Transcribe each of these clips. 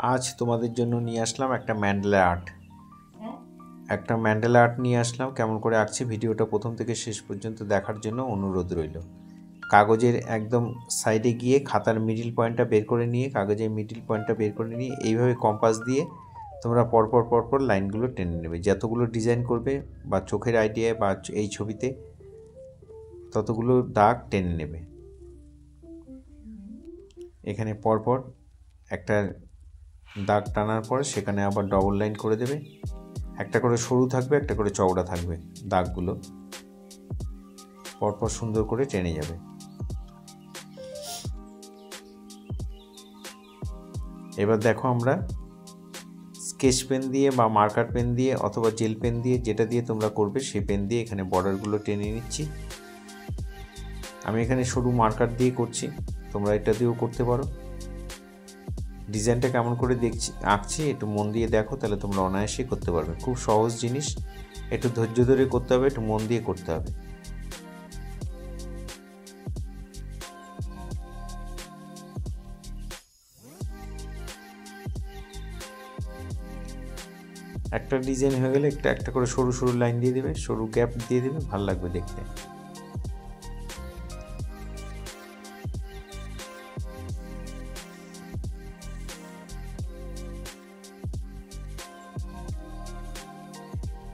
আজ তোমাদের জন্য নিয়ে আসলাম একটা ম্যান্ডেলা আর্ট নিয়ে আসলাম। কেমন করে আঁকছি ভিডিওটা প্রথম থেকে শেষ পর্যন্ত দেখার জন্য অনুরোধ রইল। কাগজের একদম সাইডে গিয়ে খাতার মিডিল পয়েন্টটা বের করে নিয়ে এইভাবে কম্পাস দিয়ে তোমরা পরপর লাইনগুলো টেনে নেবে। যতগুলো ডিজাইন করবে বা চোখের আইডিয়া বা এই ছবিতে ততগুলো দাগ টেনে নেবে। এখানে পরপর একটা দাগ টানার পর সেখানে আবার ডবল লাইন করে দেবে। একটা করে সরু থাকবে, একটা করে চওড়া থাকবে। দাগগুলো পরপর সুন্দর করে টেনে যাবে। এবার দেখো আমরা স্কেচ পেন দিয়ে বা মার্কার পেন দিয়ে অথবা জেল পেন দিয়ে, যেটা দিয়ে তোমরা করবে সেই পেন দিয়ে এখানে বর্ডারগুলো টেনে নিচ্ছি। আমি এখানে সরু মার্কার দিয়ে করছি, তোমরা এটা দিয়েও করতে পারো। ডিজাইনটা কেমন করে আঁকছি একটু মন দিয়ে দেখো, তাহলে তোমরা অনায়াসেই করতে পারবে। খুব সহজ জিনিস, একটু ধৈর্য ধরে করতে হবে, একটু মন দিয়ে করতে হবে। একটা ডিজাইন হয়ে গেলে একটা করে সরু সরু লাইন দিয়ে দেবে, সরু গ্যাপ দিয়ে দেবে, ভালো লাগবে দেখতে।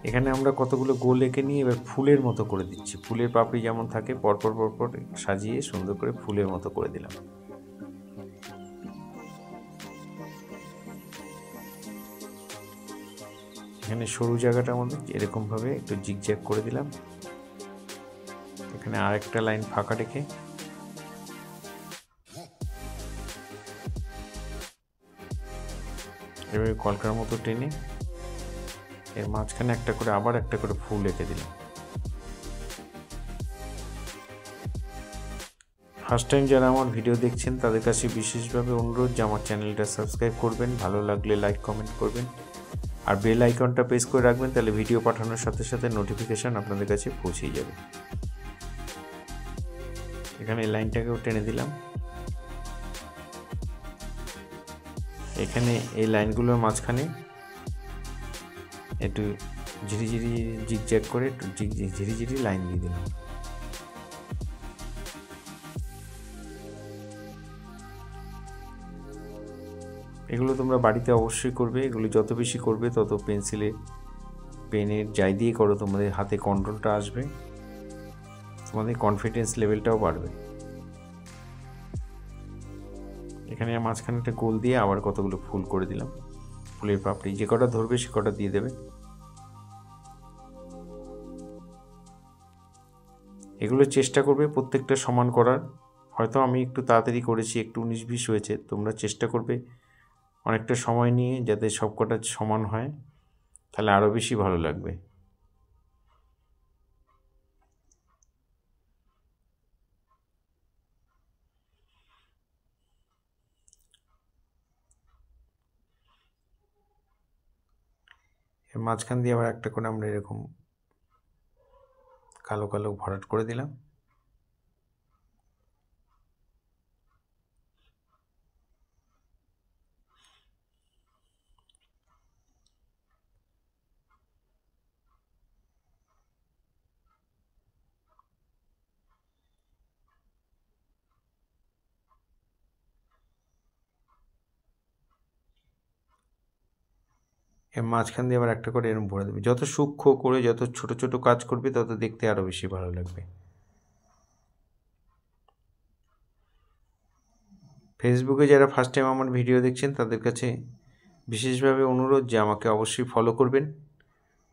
এখানে আমরা কতগুলো গোল এঁকে নিয়ে এবার ফুলের মতো করে দিচ্ছি। ফুলের পাপড়ি যেমন থাকে পরপর সাজিয়ে সুন্দর করে ফুলের মতো করে দিলাম। এখানে সরু জায়গাটা আমাদের এরকমভাবে একটু জিগজ্যাগ করে দিলাম। এখানে আরেকটা লাইন ফাঁকা রেখে এভাবে কলকার মতো টেনে এর মাঝখানে আবার একটা করে ফুল এঁকে দিলাম। ফার্স্ট টাইম যারা আমার ভিডিও দেখছেন তাদের কাছে বিশেষভাবে অনুরোধ যে আমার চ্যানেলটা সাবস্ক্রাইব করবেন, ভালো লাগলে লাইক কমেন্ট করবেন, আর বেল আইকনটা প্রেস করে রাখবেন, তাহলে ভিডিও পাঠানোর সাথে সাথে নোটিফিকেশান আপনাদের কাছে পৌঁছেই যাবে। এখানে এই লাইনটাকেও টেনে দিলাম। এখানে এই লাইনগুলোর মাঝখানে একটু ঝিরিঝিরি জিগজ্যাগ করে একটু ঝিরিঝিরি লাইন দিয়ে দিলাম। এগুলো তোমরা বাড়িতে অবশ্যই করবে। এগুলো যত বেশি করবে তত পেনের যাই দিয়ে করো তোমাদের হাতে কন্ট্রোলটা আসবে, তোমাদের কনফিডেন্স লেভেলটাও বাড়বে। এখানে মাঝখানে একটা গোল দিয়ে আবার কতগুলো ফুল করে দিলাম। ফুলের পাপড়ি যে কটা ধরবে সে কটা দিয়ে দেবে। এগুলো চেষ্টা করবে প্রত্যেকটা সমান করার। হয়তো আমি একটু তাড়াতাড়ি করেছি, একটু 19-20 হয়েছে, তোমরা চেষ্টা করবে অনেকটা সময় নিয়ে যাতে সব কটা সমান হয়, তাহলে আরও বেশি ভালো লাগবে। এর মাঝখান দিয়ে আবার একটা করে আমরা এরকম কালো কালো ভরাট করে দিলাম। এর মাঝখান দিয়ে আবার একটা করে এরকম ভরে দেবে। যত সূক্ষ্ম করে যত ছোট ছোট কাজ করবে তত দেখতে আরও বেশি ভালো লাগবে। ফেসবুকে যারা ফার্স্ট টাইম আমার ভিডিও দেখছেন তাদের কাছে বিশেষভাবে অনুরোধ যে আমাকে অবশ্যই ফলো করবেন,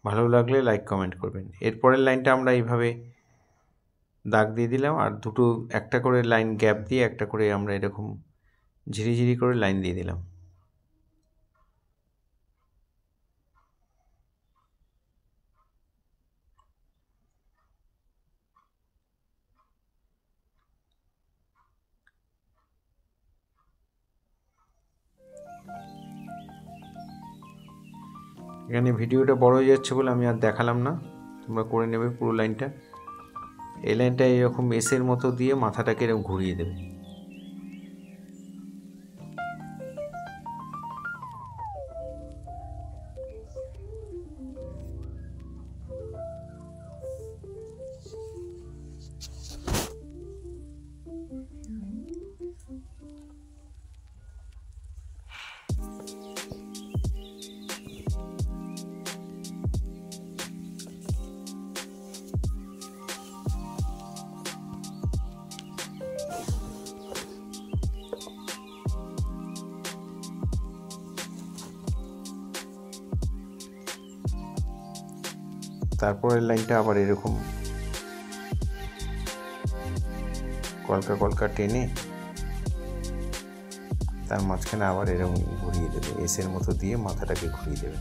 ভালো লাগলে লাইক কমেন্ট করবেন। এরপরের লাইনটা আমরা এইভাবে দাগ দিয়ে দিলাম, আর একটা করে লাইন গ্যাপ দিয়ে একটা করে আমরা এরকম ঝিরিঝিরি করে লাইন দিয়ে দিলাম। এখানে ভিডিওটা বড় হয়ে যাচ্ছে বলে আমি আর দেখালাম না, তোমরা করে নেবে পুরো লাইনটা। এই লাইনটা এরকম এসের মতো দিয়ে মাথাটাকে এরকম ঘুরিয়ে দেবে। তারপরের লাইনটা আবার এরকম কলকা কলকা টেনে তার মাঝখানে আবার এরকম ঘুরিয়ে দেবে, এসের মতো দিয়ে মাথাটাকে ঘুরিয়ে দেবে।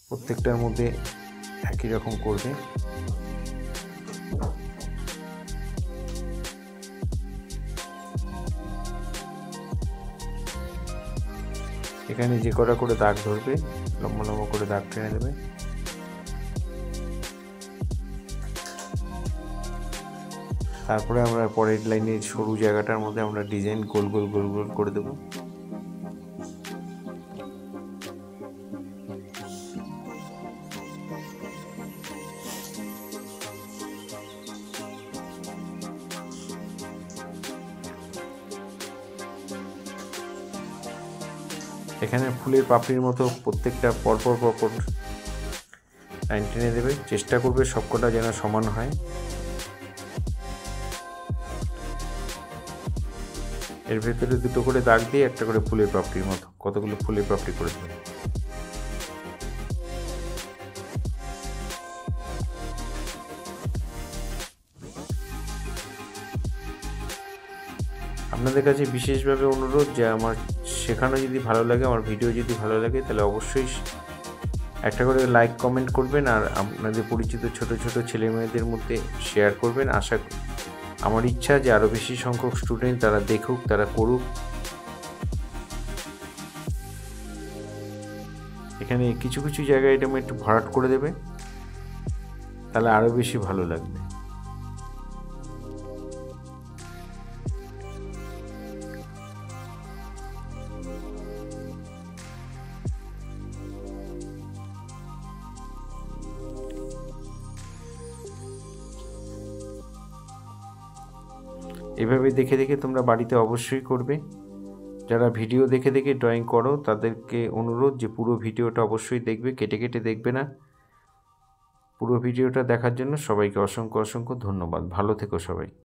প্রত্যেকটার মধ্যে একই রকম করবে। এখানে যে কটা করে দাগ ধরবে লম্বা লম্বা করে দাগ টেনে দেবে। তারপরে আমরা পরের লাইনের সরু জায়গাটার মধ্যে আমরা ডিজাইন গোল গোল গোল গোল করে দেবো। এখানে ফুলের পাপড়ির মতো প্রত্যেকটা পরপর পরপর লাইন টেনে দেবে। চেষ্টা করবে সবকটা যেন সমান হয়। এর ভেতরে দুটো করে দাগ দিয়ে একটা করে ফুলের পাপড়ির মতো কতগুলো ফুলের পাপড়ি করে দেবে। আপনাদের কাছে বিশেষভাবে অনুরোধ যে আমার শেখানো যদি ভালো লাগে, আমার ভিডিও যদি ভালো লাগে, তাহলে অবশ্যই একটা করে লাইক কমেন্ট করবেন আর আপনাদের পরিচিত ছোট ছোট ছেলে মেয়েদের মধ্যে শেয়ার করবেন। আমার ইচ্ছা যে আরও বেশি সংখ্যক স্টুডেন্ট তারা দেখুক, তারা করুক। এখানে কিছু কিছু জায়গায় এটা একটু ভরাট করে দেবে, তাহলে আরও বেশি ভালো লাগবে। এভাবে দেখে দেখে তোমরা বাড়িতে অবশ্যই করবে। যারা ভিডিও দেখে দেখে ড্রয়িং করো তাদেরকে অনুরোধ যে পুরো ভিডিওটা অবশ্যই দেখবে, কেটে কেটে দেখবে না। পুরো ভিডিওটা দেখার জন্য সবাইকে অসংখ্য অসংখ্য ধন্যবাদ। ভালো থেকো সবাই।